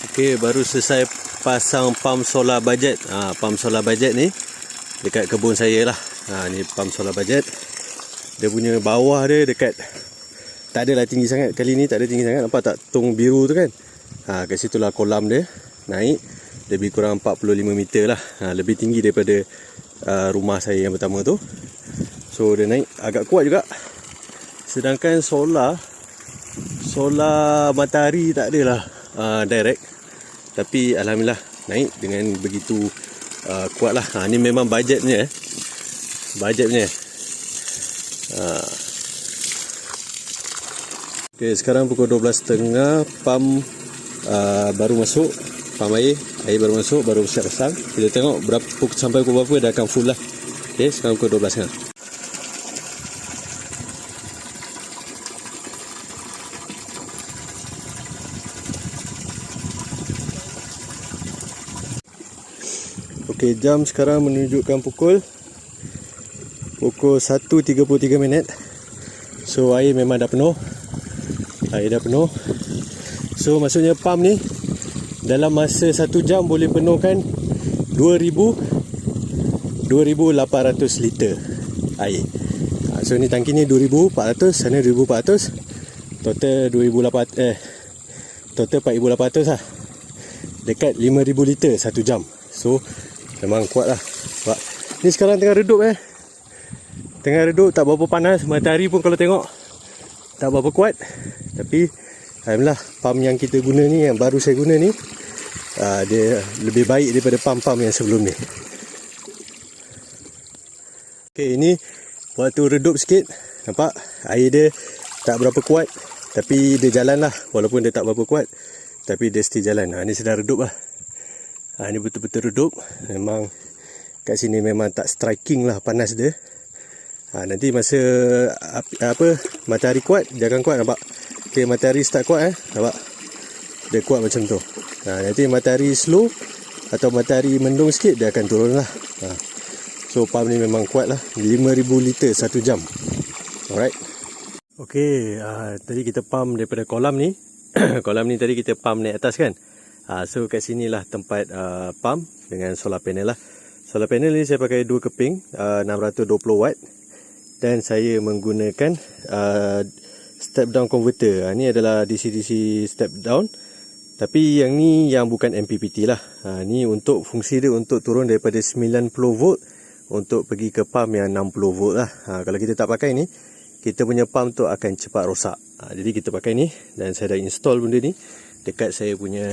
Okey, baru selesai pasang pump solar bajet. Pump solar bajet ni dekat kebun saya lah. Ni pump solar bajet. Dia punya bawah dia dekat, tak adalah tinggi sangat. Kali ni tak ada tinggi sangat. Nampak tak tong biru tu kan? Kat situ lah kolam dia. Naik lebih kurang 45 meter lah. Lebih tinggi daripada rumah saya yang pertama tu. So dia naik agak kuat juga. Sedangkan solar matahari tak adalah direct. Tapi alhamdulillah naik dengan begitu kuat lah. Ni memang bajet punya. Bajet punya. Okay, sekarang pukul 12.30. Pump baru masuk. Pump air baru masuk, baru siap pasang. Kita tengok sampai pukul berapa dah akan full lah. Okay, sekarang pukul 12.30. Okey, jam sekarang menunjukkan pukul 1.33 minit. So air memang dah penuh. Air dah penuh. So maksudnya pump ni dalam masa 1 jam boleh penuhkan 2,800 liter air. So ni tangki ni 2,400, sana 2,400. Total 4,800 lah. Dekat 5,000 liter 1 jam. So memang kuat lah. Sebab ni sekarang tengah redup Tengah redup, tak berapa panas. Matahari pun kalau tengok tak berapa kuat. Tapi alhamdulillah pump yang kita guna ni, yang baru saya guna ni, dia lebih baik daripada pump-pump yang sebelum ni. Okay, ini waktu redup sikit. Nampak air dia tak berapa kuat, tapi dia jalan lah. Walaupun dia tak berapa kuat, tapi dia still jalan. Ni sedang redup lah. Ni betul-betul redup. Memang kat sini memang tak striking lah panas dia. Nanti masa matahari kuat, dia akan kuat. Nampak? Okay, matahari start kuat nampak? Dia kuat macam tu. Nanti matahari slow atau matahari mendung sikit, dia akan turun lah. So pump ni memang kuat lah. 5,000 liter 1 jam. Alright. Okay, tadi kita pump daripada kolam ni. Kolam ni tadi kita pump naik atas kan. So kat sini lah tempat pump dengan solar panel lah. Solar panel ni saya pakai 2 keping 620 watt. Dan saya menggunakan step down converter. Ni adalah DC-DC step down. Tapi yang ni yang bukan MPPT lah. Ni untuk fungsi dia untuk turun daripada 90 volt untuk pergi ke pump yang 60 volt lah. Kalau kita tak pakai ni, kita punya pump tu akan cepat rosak. Jadi kita pakai ni. Dan saya dah install benda ni dekat saya punya